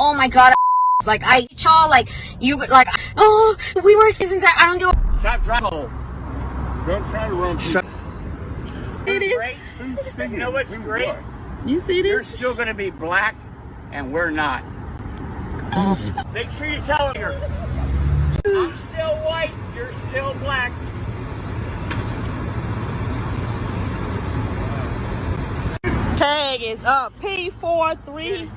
oh my god, like I y'all like you like oh we were season that I don't give a Stop trying to don't try to run. It is Great. You know what's great? You see You're this? still going to be black, and we're not. Make sure you tell her. I'm still white. You're still black. Tag is up. P430.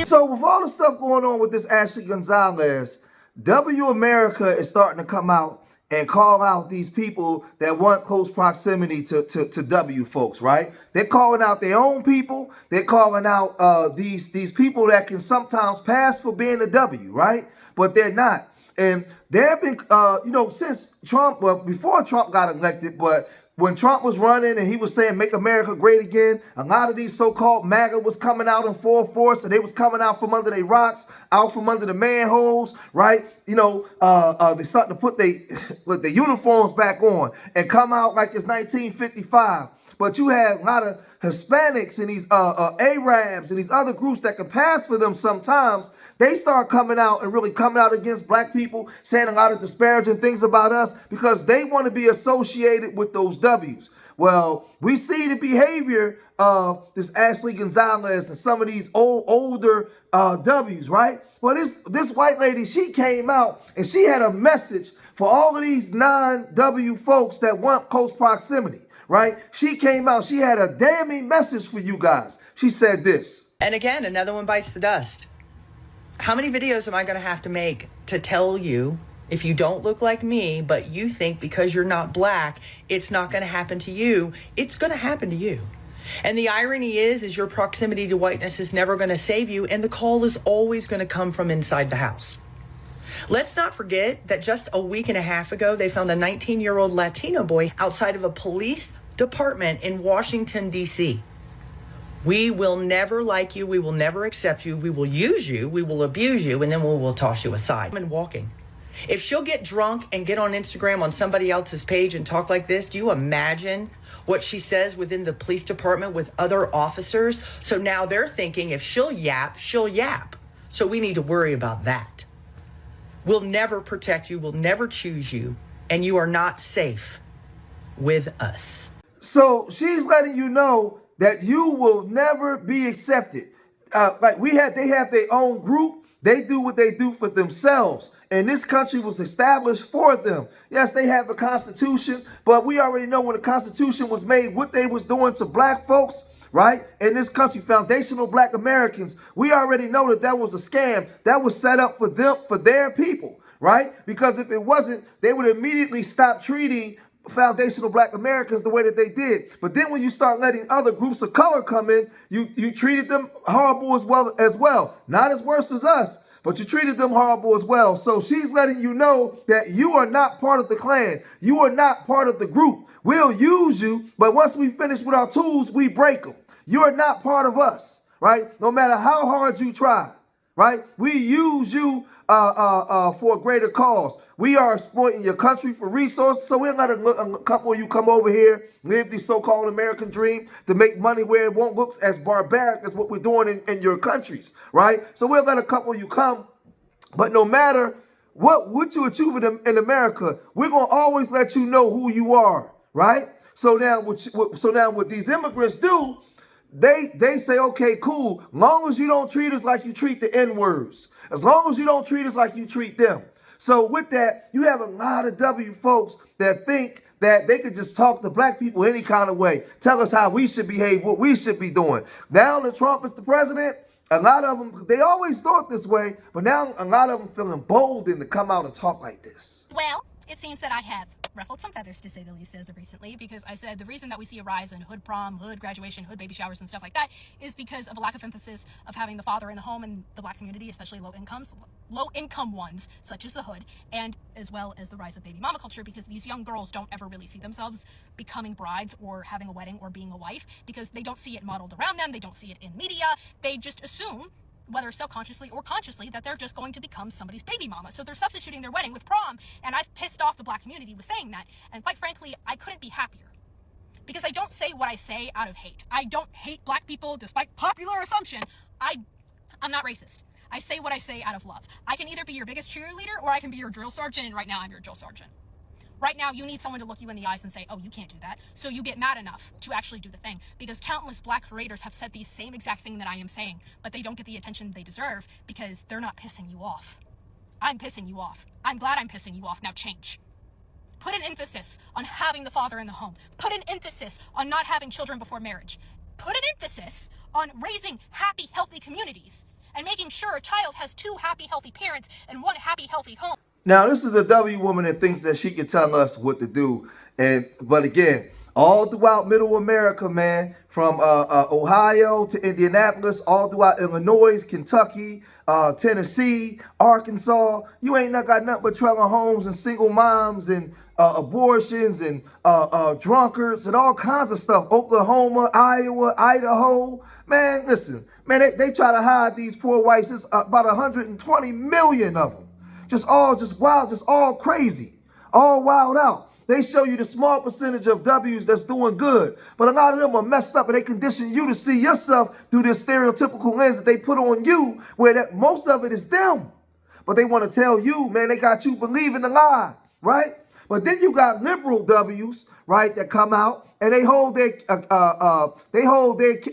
So with all the stuff going on with this Ashley Gonzalez, W America is starting to come out and call out these people that want close proximity to W folks, right? They're calling out their own people. They're calling out these people that can sometimes pass for being a W, right? But they're not. And there have been, since Trump, well, before Trump got elected, but when Trump was running and he was saying, make America great again, a lot of these so-called MAGA was coming out in full force, and they was coming out from under their rocks, out from under the manholes, right? They starting to put their uniforms back on and come out like it's 1955. But you had a lot of Hispanics and these Arabs and these other groups that can pass for them sometimes. They start coming out and really coming out against black people, saying a lot of disparaging things about us because they want to be associated with those W's. Well, we see the behavior of this Ashley Gonzalez and some of these older W's, right? Well, this white lady, she came out and she had a message for all of these non-W folks that want close proximity, right? She came out, she had a damning message for you guys. She said this. And again, another one bites the dust. How many videos am I going to have to make to tell you if you don't look like me, but you think because you're not black, it's not going to happen to you? It's going to happen to you. And the irony is your proximity to whiteness is never going to save you, and the call is always going to come from inside the house. Let's not forget that just a week and a half ago, they found a 19-year-old Latino boy outside of a police department in Washington, D.C. We will never like you. We will never accept you. We will use you. We will abuse you. And then we will toss you aside. And walking. If she'll get drunk and get on Instagram on somebody else's page and talk like this, do you imagine what she says within the police department with other officers? So now they're thinking if she'll yap, she'll yap. So we need to worry about that. We'll never protect you. We'll never choose you. And you are not safe with us. So she's letting you know that you will never be accepted. They have their own group. They do what they do for themselves. And this country was established for them. Yes, they have a constitution, but we already know when the constitution was made, what they was doing to black folks, right? In this country, foundational black Americans, we already know that was a scam. That was set up for them, for their people, right? Because if it wasn't, they would immediately stop treating foundational black Americans the way that they did. But then when you start letting other groups of color come in, you treated them horrible as well. Not as worse as us, but you treated them horrible as well. So she's letting you know that you are not part of the clan. You are not part of the group. We'll use you, but once we finish with our tools, we break them. You are not part of us, right? No matter how hard you try, right? We use you for a greater cause. We are exploiting your country for resources, so we'll let a couple of you come over here, live the so-called American dream to make money where it won't look as barbaric as what we're doing in your countries, right? So we'll let a couple of you come, but no matter what you achieve in America, we're going to always let you know who you are, right? So now what these immigrants do, they say, okay, cool, long as you don't treat us like you treat the N-words, as long as you don't treat us like you treat them. So with that, you have a lot of W folks that think that they could just talk to black people any kind of way, tell us how we should behave, what we should be doing. Now that Trump is the president, a lot of them, they always thought this way, but now a lot of them feel emboldened to come out and talk like this. Well, it seems that I have ruffled some feathers, to say the least, as of recently, because I said the reason that we see a rise in hood prom, hood graduation, hood baby showers, and stuff like that is because of a lack of emphasis of having the father in the home in the black community, especially low income ones, such as the hood, and as well as the rise of baby mama culture, because these young girls don't ever really see themselves becoming brides or having a wedding or being a wife, because they don't see it modeled around them, they don't see it in media, they just assume, whether subconsciously or consciously, that they're just going to become somebody's baby mama. So they're substituting their wedding with prom, and I've pissed off the black community with saying that, and quite frankly, I couldn't be happier. Because I don't say what I say out of hate. I don't hate black people, despite popular assumption. I'm not racist. I say what I say out of love. I can either be your biggest cheerleader or I can be your drill sergeant, and right now I'm your drill sergeant. Right now, you need someone to look you in the eyes and say, oh, you can't do that. So you get mad enough to actually do the thing. Because countless black creators have said the same exact thing that I am saying, but they don't get the attention they deserve because they're not pissing you off. I'm pissing you off. I'm glad I'm pissing you off. Now change. Put an emphasis on having the father in the home. Put an emphasis on not having children before marriage. Put an emphasis on raising happy, healthy communities and making sure a child has 2 happy, healthy parents and 1 happy, healthy home. Now, this is a W woman that thinks that she can tell us what to do. But again, all throughout middle America, man, from Ohio to Indianapolis, all throughout Illinois, Kentucky, Tennessee, Arkansas, you ain't not got nothing but trailer homes and single moms and abortions and drunkards and all kinds of stuff. Oklahoma, Iowa, Idaho. Man, listen, man, they try to hide these poor whites. It's about 120 million of them. Just wild, just all crazy, all wild out. They show you the small percentage of W's that's doing good, but a lot of them are messed up, and they condition you to see yourself through this stereotypical lens that they put on you, where that most of it is them. But they want to tell you, man, they got you believing the lie, right? But then you got liberal W's, right, that come out and they hold their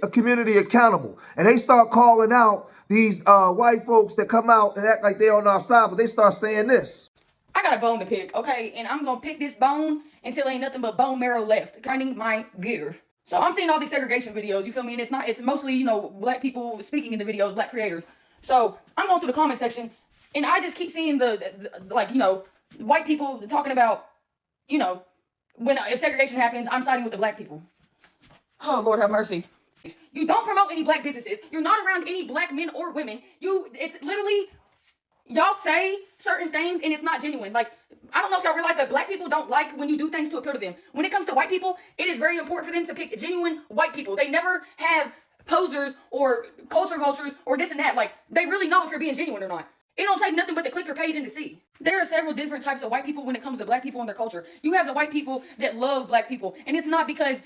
community accountable, and they start calling out these white folks that come out and act like they're on our side, but they start saying this. I got a bone to pick, okay? And I'm going to pick this bone until ain't nothing but bone marrow left, grinding my gear. So I'm seeing all these segregation videos, you feel me? And it's mostly, you know, black people speaking in the videos, black creators. So I'm going through the comment section, and I just keep seeing the like, you know, white people talking about, you know, if segregation happens, I'm siding with the black people. Oh, Lord have mercy. You don't promote any black businesses. You're not around any black men or women. It's literally, y'all say certain things and it's not genuine. Like, I don't know if y'all realize that black people don't like when you do things to appeal to them. When it comes to white people, it is very important for them to pick genuine white people. They never have posers or culture vultures or this and that. Like, they really know if you're being genuine or not. It don't take nothing but to click your page and to see. There are several different types of white people when it comes to black people and their culture. You have the white people that love black people, and it's not because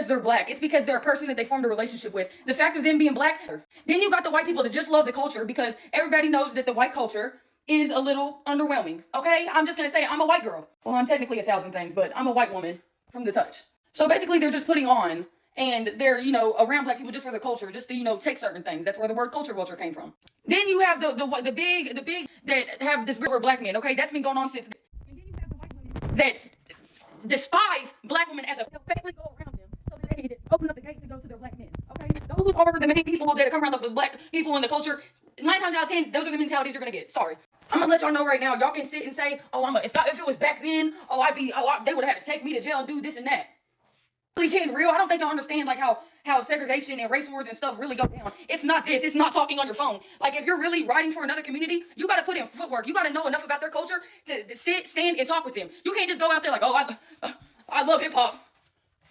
they're black. It's because they're a person that they formed a relationship with. The fact of them being black. Then you got the white people that just love the culture because everybody knows that the white culture is a little underwhelming. Okay? I'm just going to say I'm a white girl. Well, I'm technically 1,000 things, but I'm a white woman from the touch. So basically they're just putting on, and they're, you know, around black people just for the culture, just to, you know, take certain things. That's where the word culture vulture came from. Then you have the big that have this river black men, okay? That's been going on since. And then you have the white women that despise black women as a fakely go around them so that they can open up the gates to go to their black men, okay? Those are the main people that come around the black people in the culture. 9 times out of 10, those are the mentalities you're gonna get. Sorry. I'm gonna let y'all know right now. Y'all can sit and say, oh, if it was back then, they would have had to take me to jail and do this and that. Really getting real. I don't think y'all understand like how segregation and race wars and stuff really go down. It's not this. It's not talking on your phone. Like, if you're really writing for another community, you got to put in footwork. You got to know enough about their culture to sit, stand, and talk with them. You can't just go out there like, oh, I love hip hop.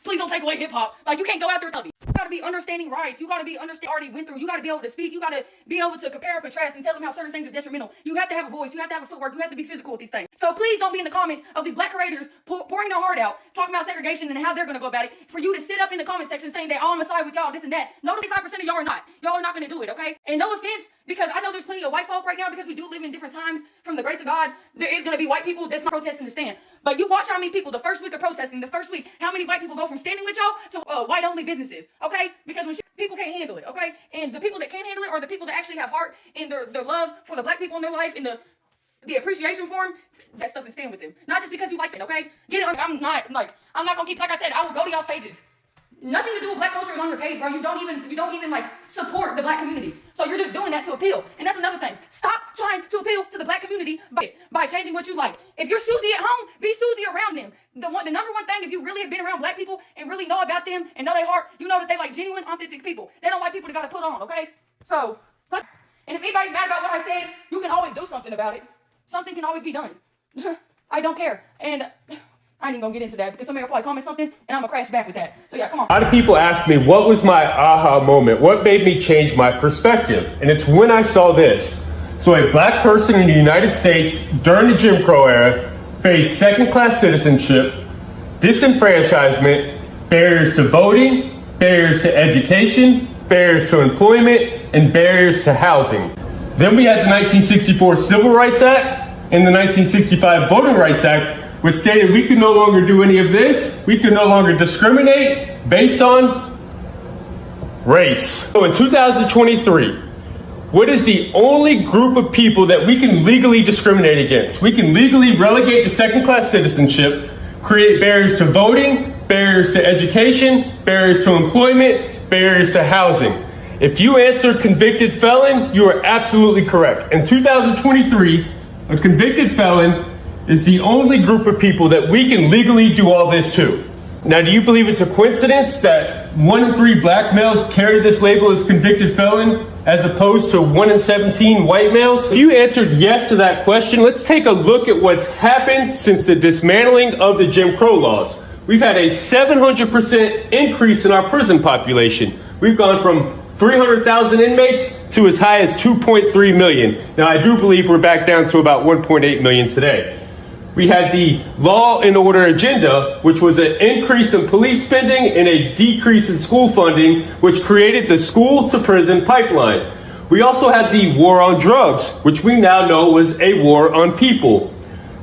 Please don't take away hip hop. Like, you can't go out there. You got to be understanding rights. You got to be already went through. You got to be able to speak. You got to be able to compare and contrast and tell them how certain things are detrimental. You have to have a voice. You have to have a footwork. You have to be physical with these things. So please don't be in the comments of these black creators pouring their heart out, talking about segregation and how they're going to go about it, for you to sit up in the comment section saying that, oh, I'm going to side with y'all, this and that. No, 95% of y'all are not. Y'all are not going to do it, okay? And no offense, because I know there's plenty of white folk right now, because we do live in different times from the grace of God. There is going to be white people that's not protesting the stand. But you watch how many people, the first week of protesting, the first week, how many white people go from standing with y'all to white-only businesses, okay? Because when people can't handle it, okay? And the people that can handle it are the people that actually have heart in their love for the black people in their life, and the appreciation for them, that stuff, and stand with them. Not just because you like them, okay? Get it? I'm not gonna keep, like I said, I will go to y'all's pages. Nothing to do with black culture is on your page, bro. You don't even like support the black community. So you're just doing that to appeal. And that's another thing. Stop trying to appeal to the black community by changing what you like. If you're Susie at home, be Susie around them. The number one thing, if you really have been around black people and really know about them and know their heart, you know that they like genuine, authentic people. They don't like people that gotta put on, okay? So, and if anybody's mad about what I said, you can always do something about it. Something can always be done. I don't care. And I ain't even gonna get into that because somebody will probably comment something and I'm gonna crash back with that. So yeah, come on. A lot of people ask me, what was my aha moment? What made me change my perspective? And it's when I saw this. So a black person in the United States during the Jim Crow era faced second-class citizenship, disenfranchisement, barriers to voting, barriers to education, barriers to employment, and barriers to housing. Then we had the 1964 Civil Rights Act and the 1965 Voting Rights Act, which stated we could no longer do any of this. We could no longer discriminate based on race. So in 2023, what is the only group of people that we can legally discriminate against? We can legally relegate to second-class citizenship, create barriers to voting, barriers to education, barriers to employment, barriers to housing. If you answered convicted felon, you are absolutely correct. In 2023, a convicted felon is the only group of people that we can legally do all this to. Now, do you believe it's a coincidence that 1 in 3 black males carry this label as convicted felon as opposed to 1 in 17 white males? If you answered yes to that question, let's take a look at what's happened since the dismantling of the Jim Crow laws. We've had a 700% increase in our prison population. We've gone from 300,000 inmates to as high as 2.3 million. Now, I do believe we're back down to about 1.8 million today. We had the law and order agenda, which was an increase in police spending and a decrease in school funding, which created the school to prison pipeline. We also had the war on drugs, which we now know was a war on people.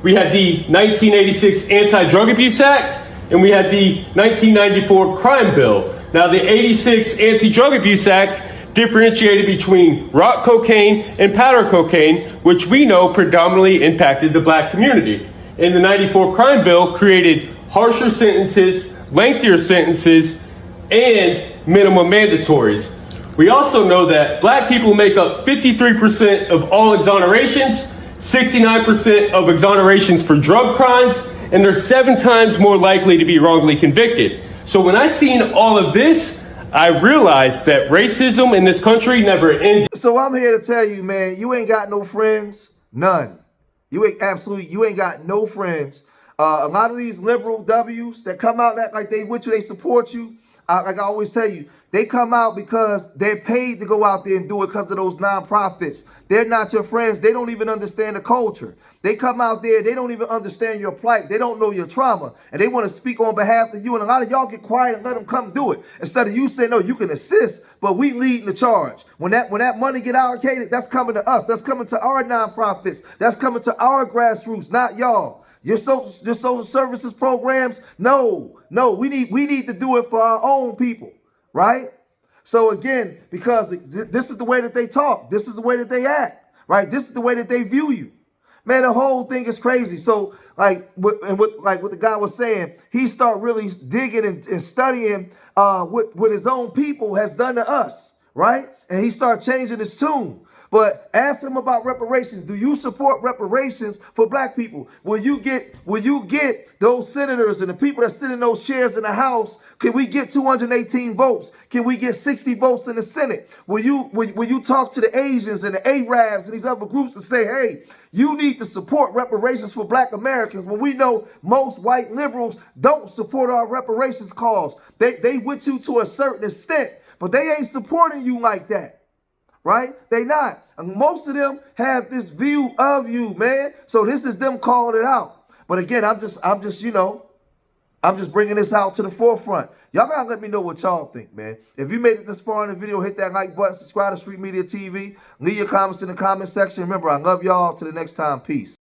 We had the 1986 Anti-Drug Abuse Act, and we had the 1994 Crime Bill. Now, the 86 Anti-Drug Abuse Act differentiated between rock cocaine and powder cocaine, which we know predominantly impacted the black community. And the 94 Crime Bill created harsher sentences, lengthier sentences, and minimum mandatories. We also know that black people make up 53% of all exonerations, 69% of exonerations for drug crimes, and they're 7 times more likely to be wrongly convicted. So when I seen all of this, I realized that racism in this country never ended. So I'm here to tell you, man, you ain't got no friends, none. You ain't got no friends. A lot of these liberal W's that come out that like they with you, they support you. Like I always tell you, they come out because they're paid to go out there and do it because of those nonprofits. They're not your friends. They don't even understand the culture. They come out there, they don't even understand your plight. They don't know your trauma. And they want to speak on behalf of you. And a lot of y'all get quiet and let them come do it. Instead of you saying, no, you can assist, but we leading the charge. When that money get allocated, that's coming to us. That's coming to our nonprofits. That's coming to our grassroots, not y'all. Your social services programs, no, we need to do it for our own people, right? So again, because this is the way that they talk, this is the way that they act, right? This is the way that they view you. Man, the whole thing is crazy. So like what the guy was saying, he start really digging and studying what his own people has done to us, right? And he start changing his tune. But ask him about reparations. Do you support reparations for black people? Will you get those senators and the people that sit in those chairs in the House? Can we get 218 votes? Can we get 60 votes in the Senate? Will you talk to the Asians and the Arabs and these other groups and say, hey, you need to support reparations for black Americans, when we know most white liberals don't support our reparations cause? They with you to a certain extent, but they ain't supporting you like that. Right? They not. And most of them have this view of you, man. So this is them calling it out. But again, I'm just bringing this out to the forefront. Y'all gotta let me know what y'all think, man. If you made it this far in the video, hit that like button, subscribe to Street Media TV, leave your comments in the comment section. Remember, I love y'all. Till the next time, peace.